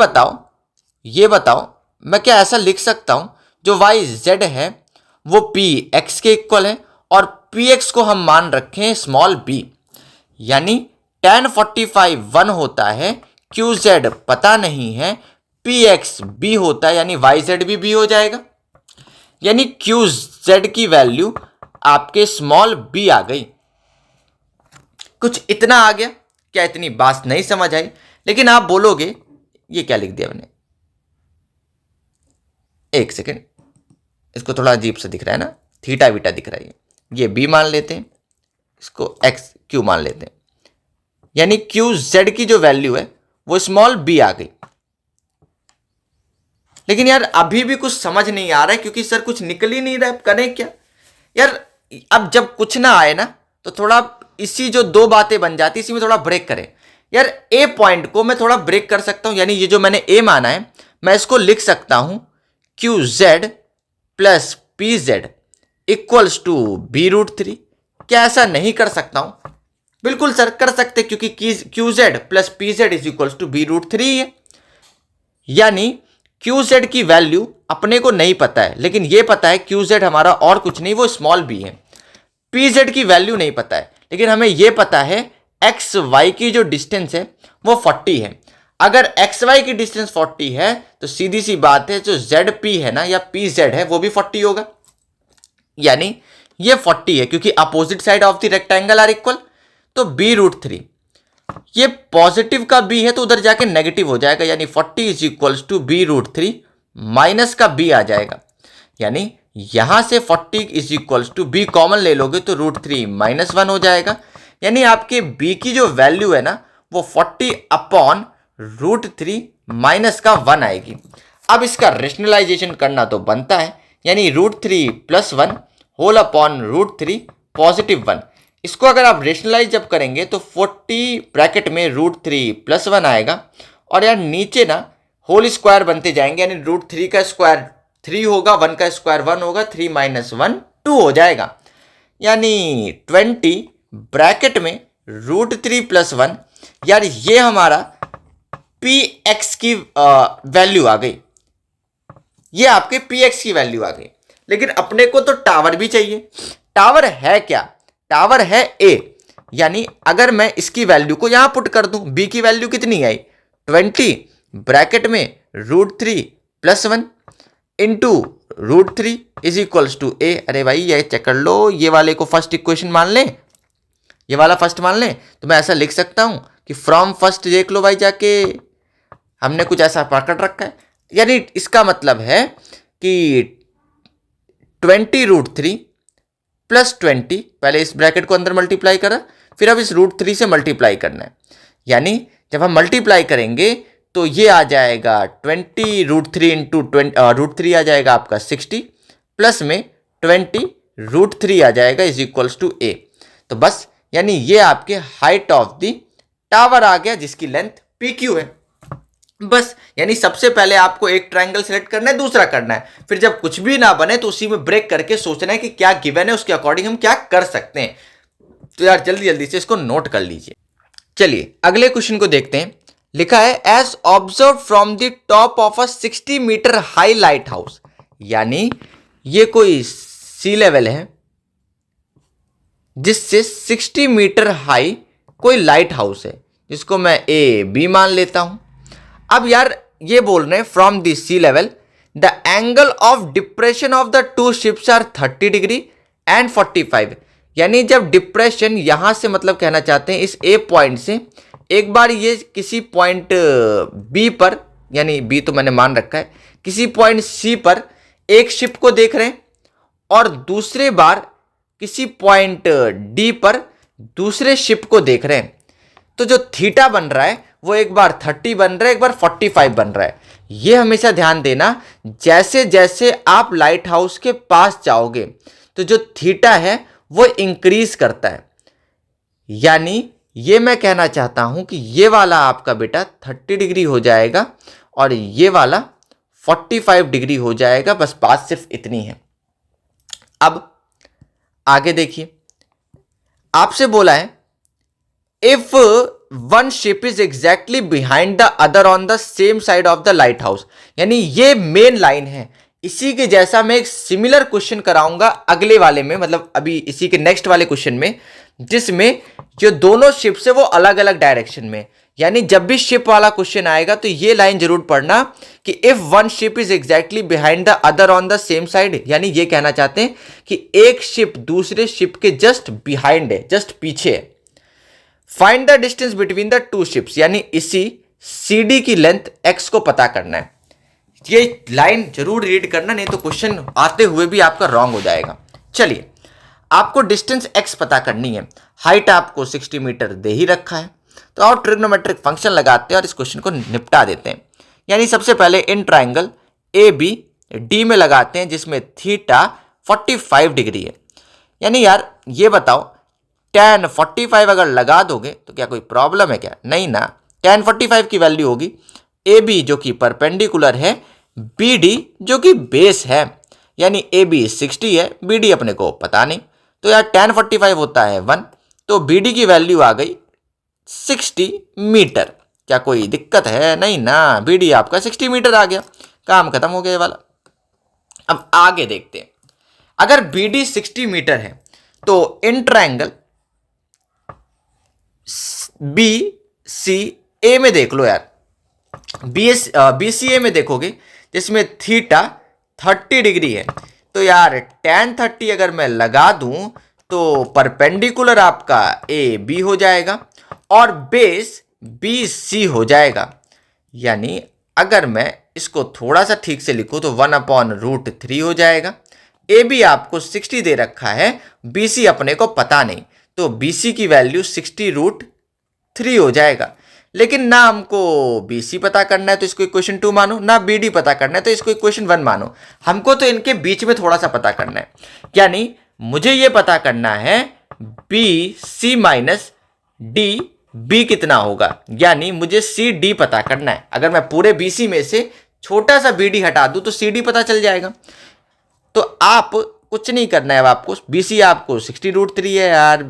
बताओ मैं क्या ऐसा लिख सकता हूं जो YZ है वो PX के इक्वल है और PX को हम मान रखें स्मॉल b, यानी tan 45 1 होता है, QZ पता नहीं है, PX b होता है, यानी YZ भी b हो जाएगा, यानी QZ की वैल्यू आपके स्मॉल b आ गई। कुछ इतना आ गया क्या? इतनी बात नहीं समझ आई, लेकिन आप बोलोगे ये क्या लिख दिया मैंने, एक सेकेंड, इसको थोड़ा अजीब सा दिख रहा है ना, थीटा बीटा दिख रहा है, ये b मान लेते हैं, इसको x q मान लेते हैं, यानी QZ की जो वैल्यू है वो स्मॉल b आ गई। लेकिन यार अभी भी कुछ समझ नहीं आ रहा है क्योंकि सर कुछ निकल ही नहीं रहा है, करें क्या यार। अब जब कुछ ना आए ना तो थोड़ा इसी जो दो बातें बन जाती इसी में थोड़ा ब्रेक करें यार। ए पॉइंट को मैं थोड़ा ब्रेक कर सकता हूं, यानी ये जो मैंने ए माना है मैं इसको लिख सकता हूं QZ plus PZ equals to b√3। क्या ऐसा नहीं कर सकता हूं? बिल्कुल सर कर सकते, क्योंकि QZ plus PZ is equals to b√3 है, यानी QZ की वैल्यू अपने को नहीं पता है, लेकिन ये पता है QZ हमारा और कुछ नहीं वो स्मॉल b है। PZ की वैल्यू नहीं पता है, लेकिन हमें ये पता है XY की जो डिस्टेंस है वो 40 है। अगर XY की डिस्टेंस 40 है तो सीधी सी बात है जो ZP है ना या PZ है वो भी 40 होगा, यानी ये 40 है क्योंकि opposite side of the rectangle are equal. तो b√3 ये पॉजिटिव का b है तो उधर जाके नेगेटिव हो जाएगा, यानी 40 is equals to b√3 minus का b आ जाएगा, यानी यहां से 40 is equals to b common ले लोगे तो √3 -1 हो जाएगा, यानी आपके b की जो वैल्यू है ना वो 40 अपॉन √3 माइनस का 1 आएगी। अब इसका रेशनलाइजेशन करना तो बनता है, यानी √3 + 1 होल अपॉन √3 +1। इसको अगर आप रेशनलाइज जब करेंगे तो 40 ब्रैकेट में √3 + 1 आएगा और यार नीचे ना होल स्क्वायर बनते जाएंगे, यानी √3 का स्क्वायर 3 होगा, 1 का स्क्वायर 1 होगा, 3 - 1 2 हो जाएगा, यानी 20 ब्रैकेट में √3 + 1। यार ये हमारा PX की वैल्यू आ गई, ये आपके PX की वैल्यू आ गई। लेकिन अपने को तो टावर भी चाहिए। टावर है क्या? टावर है A, यानी अगर मैं इसकी वैल्यू को यहां पुट कर दूं, B की वैल्यू कितनी आई 20 ब्रैकेट में √3 + 1 into √3 is equals to A। अरे भाई ये चेक कर लो, ये वाले को फर्स्ट इक्वेशन मान लें, ये वाला फर्स्ट मान लें, तो मैं ऐसा लिख सकता हूं कि फ्रॉम फर्स्ट देख लो भाई जाके, हमने कुछ ऐसा पकड़ रखा है, यानी इसका मतलब है कि 20√3 + 20, पहले इस ब्रैकेट को अंदर मल्टीप्लाई करा, फिर अब इस √3 से मल्टीप्लाई करना है, यानी जब हम मल्टीप्लाई करेंगे तो ये आ जाएगा 20√3 इंटू √3 आ जाएगा आपका 60 प्लस में 20 √3 आ जाएगा इज इक्वल्स टू A। तो बस यानी ये आपके हाइट ऑफ द टावर आ गया जिसकी लेंथ PQ है। बस यानी सबसे पहले आपको एक ट्रायंगल सेलेक्ट करना है, दूसरा करना है, फिर जब कुछ भी ना बने तो उसी में ब्रेक करके सोचना है कि क्या गिवन है, उसके अकॉर्डिंग हम क्या कर सकते हैं। तो यार जल्दी जल्दी से इसको नोट कर लीजिए। चलिए अगले क्वेश्चन को देखते हैं। लिखा है as observe from the top of a 60 metre high lighthouse, यानी ये कोई सी लेवल है जिससे 60 मीटर हाई कोई लाइट हाउस है, जिसको मैं AB मान लेता हूं। अब यार ये बोल रहे हैं from the sea level the angle of depression of the two ships are 30 degree and 45, यानी जब डिप्रेशन यहां से मतलब कहना चाहते हैं इस A पॉइंट से एक बार ये किसी पॉइंट बी पर, यानी बी तो मैंने मान रखा है, किसी पॉइंट सी पर एक शिप को देख रहे हैं और दूसरे बार किसी पॉइंट डी पर दूसरे शिप को देख रहे हैं। तो जो थीटा बन रहा है वो एक बार 30 बन रहा है, एक बार 45 बन रहा है। ये हमेशा ध्यान देना, जैसे जैसे आप लाइट हाउस के पास जाओगे तो जो थीटा है वो इंक्रीज करता है। यानी ये मैं कहना चाहता हूं कि ये वाला आपका बेटा 30 डिग्री हो जाएगा और ये वाला 45 डिग्री हो जाएगा। बस बात सिर्फ इतनी है। अब आगे देखिए, आपसे बोला है if one ship is exactly behind the other on the same side of the lighthouse, यानी ये मेन लाइन है। इसी के जैसा मैं एक सिमिलर क्वेश्चन कराऊंगा अगले वाले में, मतलब अभी इसी के नेक्स्ट वाले क्वेश्चन में, जिसमें जो दोनों शिप्स है वो अलग अलग डायरेक्शन में। यानी जब भी शिप वाला क्वेश्चन आएगा तो ये लाइन जरूर पढ़ना कि if one ship is exactly behind the other on the same side, यानी ये कहना चाहते हैं कि एक शिप दूसरे शिप के जस्ट बिहाइंड है, जस्ट पीछे है। Find the distance between the two ships, यानी इसी CD की लेंथ x को पता करना है। ये लाइन जरूर रीड करना, नहीं तो क्वेश्चन आते हुए भी आपका रॉन्ग हो जाएगा। चलिए, आपको डिस्टेंस x पता करनी है, हाइट आपको 60 मीटर दे ही रखा है, तो और ट्रिग्नोमेट्रिक फंक्शन लगाते हैं और इस क्वेश्चन को निपटा देते हैं। यानी सबसे पहले इन ट्राइंगल ABD में लगाते हैं जिसमें थीटा 45 डिग्री है। यानी यार ये बताओ, tan 45 अगर लगा दोगे तो क्या कोई प्रॉब्लम है क्या? नहीं ना। tan 45 की वैल्यू होगी AB जो कि परपेंडिकुलर है, BD जो कि बेस है। यानी AB 60 है, BD अपने को पता नहीं, तो यार tan 45 होता है 1, तो BD की वैल्यू आ गई 60 मीटर। क्या कोई दिक्कत है? नहीं ना, BD आपका 60 मीटर आ गया, काम खत्म हो गया ये वाला। अब आगे देखते हैं, अगर BD 60 मीटर है तो इन ट्राइंगल BCA में देख लो यार, BCA में देखोगे जिसमें थीटा 30 डिग्री है, तो यार tan 30 अगर मैं लगा दूं तो परपेंडिकुलर आपका AB हो जाएगा और बेस BC हो जाएगा। यानी अगर मैं इसको थोड़ा सा ठीक से लिखूं तो 1/√3 हो जाएगा। AB आपको 60 दे रखा है, BC अपने को पता नहीं, तो BC की वैल्यू 60√3 हो जाएगा। लेकिन ना हमको BC पता करना है तो इसको इक्वेशन 2 मानो, ना BD पता करना है तो इसको इक्वेशन 1 मानो। हमको तो इनके बीच में थोड़ा सा पता करना है। यानी मुझे ये पता करना है BC माइनस DB कितना होगा, यानी मुझे CD पता करना है। अगर मैं पूरे BC में से छोटा सा BD हटा दूं तो CD पता चल जाएगा। तो आप कुछ नहीं करना है, आपको BC आपको 60√3 है यार,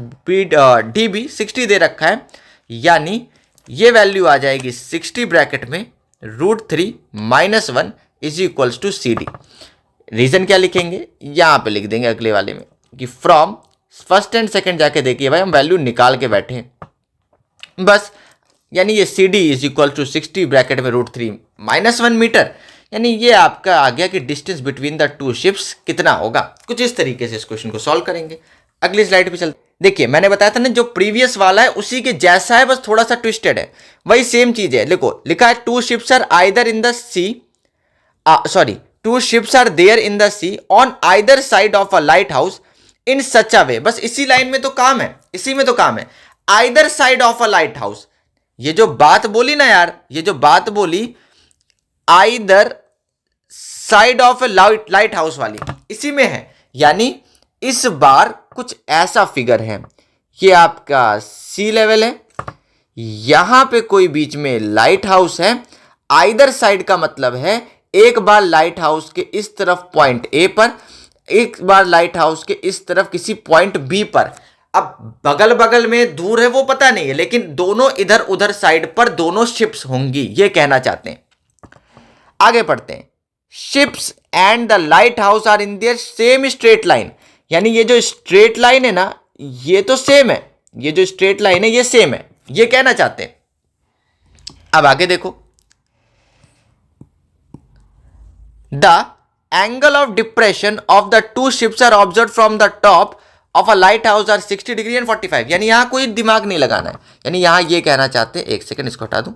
DB 60 दे रखा है, यानी ये वैल्यू आ जाएगी 60 ब्रैकेट में √3 - 1 is equals to CD। Reason क्या लिखेंगे, यहाँ पे लिख देंगे अगले वाले में कि फ्रॉम फर्स्ट एंड सेकंड जाके देखिए भाई, हम वैल्यू निकाल के बैठे हैं बस। यानी ये CD is equal to 60 bracket में √3 - 1 मीटर। यानी ये आपका आ गया कि distance between the two ships कितना होगा। कुछ इस तरीके से इस क्वेश्चन को सॉल्व करेंगे। अगली स्लाइड पे चलते। देखिए मैंने बताया था ना, जो प्रीवियस वाला है उसी के जैसा है, बस थोड़ा सा ट्विस्टेड है, वही सेम चीज है। देखो लिखा है two ships are either in the sea, two ships are there in the sea on either side of a light house in such a way. बस इसी लाइन में तो काम है, इसी में तो काम है, either side of a light house. ये जो बात बोली ना यार, ये जो बात बोली either side of A light house वाली, इसी में है। यानी इस बार कुछ ऐसा फिगर है, ये आपका सी लेवल है, यहां पे कोई बीच में लाइट हाउस है। आइदर साइड का मतलब है एक बार लाइट हाउस के इस तरफ पॉइंट ए पर, एक बार लाइट हाउस के इस तरफ किसी पॉइंट बी पर। अब बगल बगल में दूर है वो पता नहीं है, लेकिन दोनों इधर उधर साइड पर दोनों शिप्स होंगी, ये कहना चाहते हैं। आगे पढ़ते हैं। Ships and the light house are in their same straight line. यानी ये जो स्ट्रेट लाइन है ना, ये तो सेम है, ये जो स्ट्रेट लाइन है ये सेम है, ये कहना चाहते हैं। अब आगे देखो, the angle of depression of the two ships are observe from the top of a light house are 60 degree and 45, यानी यहाँ कोई दिमाग नहीं लगाना है। यानी यहाँ ये कहना चाहते हैं, एक सेकंड इसको हटा दूं,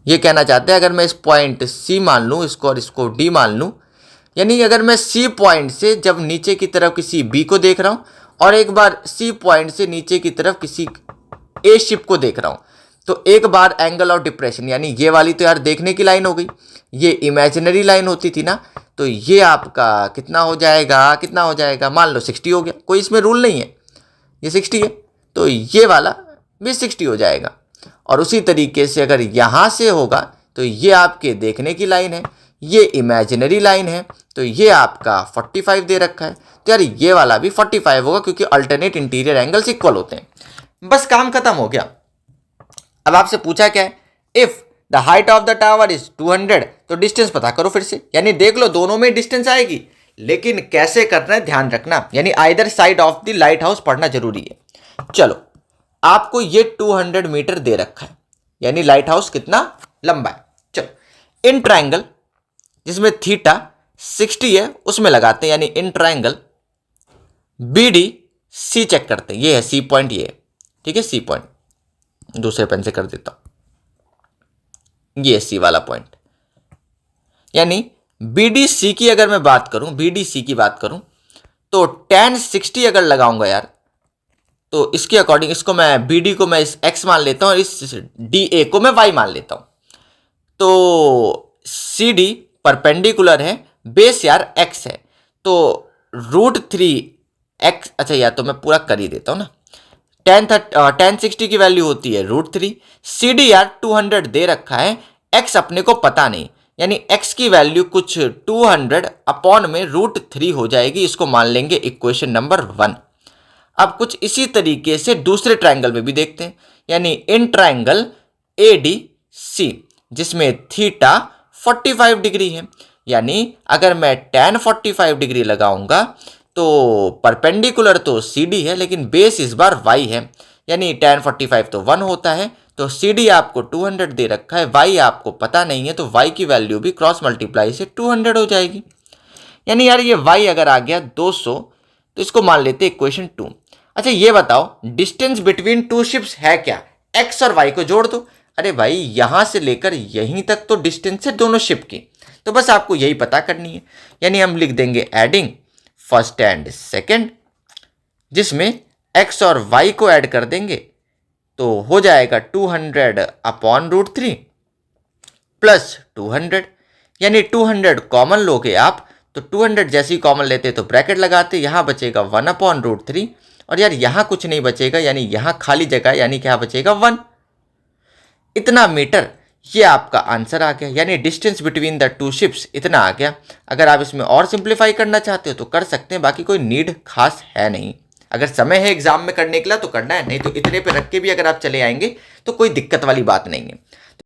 ये कहना चाहते हैं अगर मैं इस पॉइंट सी मान लूँ इसको और इसको डी मान लूँ, यानी अगर मैं सी पॉइंट से जब नीचे की तरफ किसी बी को देख रहा हूँ और एक बार सी पॉइंट से नीचे की तरफ किसी ए शिप को देख रहा हूँ, तो एक बार एंगल ऑफ डिप्रेशन, यानी ये वाली तो यार देखने की लाइन हो गई, ये इमेजिनरी लाइन होती थी ना, तो ये आपका कितना हो जाएगा, मान लो 60 हो गया, कोई इसमें रूल नहीं है, ये 60 है तो ये वाला भी 60 हो जाएगा। और उसी तरीके से अगर यहाँ से होगा तो ये आपके देखने की लाइन है, ये इमेजिनरी लाइन है, तो ये आपका 45 दे रखा है, तो यार ये वाला भी 45 होगा क्योंकि अल्टरनेट इंटीरियर एंगल्स इक्वल होते हैं। बस काम खत्म हो गया। अब आपसे पूछा क्या है, if the height of the tower is 200, तो डिस्टेंस पता करो फिर से, यानी देख लो दोनों में डिस्टेंस आएगी, लेकिन कैसे करना है ध्यान रखना, यानी either side of the light house पढ़ना जरूरी है। चलो आपको ये 200 मीटर दे रखा है, यानी लाइट हाउस कितना लंबा है। चलो इन ट्राइंगल जिसमें थीटा 60 है उसमें लगाते हैं, यानी इन triangle B D C check करते हैं, ये है सी पॉइंट, ये है ठीक है सी पॉइंट, दूसरे पेन से कर देता हूं, ये सी वाला पॉइंट, यानी BDC की अगर मैं बात करूं, BDC की बात करूं तो tan 60 अगर लगाऊंगा यार, तो इसके अकॉर्डिंग इसको मैं BD को मैं इस x मान लेता हूं और इस DA को मैं y मान लेता हूं, तो CD परपेंडिकुलर है, बेस यार x है, तो √3x, अच्छा यार तो मैं पूरा कर ही देता हूं ना, tan 60 की वैल्यू होती है √3, CD यार 200 दे रखा है, x अपने को पता नहीं, यानी x की वैल्यू कुछ 200 अपॉन में √3 हो जाएगी, इसको मान लेंगे इक्वेशन नंबर 1। अब कुछ इसी तरीके से दूसरे ट्रायंगल में भी देखते हैं, यानी इन ट्रायंगल ADC जिसमें थीटा 45 डिग्री है, यानी अगर मैं tan 45 डिग्री लगाऊंगा तो परपेंडिकुलर तो CD है लेकिन बेस इस बार y है, यानी tan 45 तो 1 होता है, तो CD आपको 200 दे रखा है, y आपको पता नहीं है, तो y की वैल्यू भी क्रॉस मल्टीप्लाई से 200 हो जाएगी, यानी यार ये y अगर आ गया 200 तो इसको मान लेते हैं इक्वेशन 2। अच्छा ये बताओ डिस्टेंस बिटवीन टू शिप्स है क्या, x और y को जोड़ दो, अरे भाई यहां से लेकर यहीं तक तो डिस्टेंस है दोनों शिप की, तो बस आपको यही पता करनी है, यानी हम लिख देंगे एडिंग फर्स्ट एंड सेकेंड, जिसमें x और y को ऐड कर देंगे तो हो जाएगा 200 अपॉन √3 प्लस 200, यानी 200 कॉमन लोगे आप, तो 200 जैसी कॉमन लेते तो ब्रैकेट लगाते, यहाँ बचेगा 1 अपॉन √3, और यार यहाँ कुछ नहीं बचेगा, यानी यहाँ खाली जगह, यानी क्या बचेगा 1, इतना मीटर, ये आपका आंसर आ गया, यानी distance between the two ships इतना आ गया। अगर आप इसमें और सिंप्लीफाई करना चाहते हो तो कर सकते हैं, बाकी कोई नीड खास है नहीं, अगर समय है एग्जाम में करने के लिए तो करना है, नहीं तो इतने पे रख के भी अगर आप चले आएंगे तो कोई दिक्कत वाली बात नहीं है।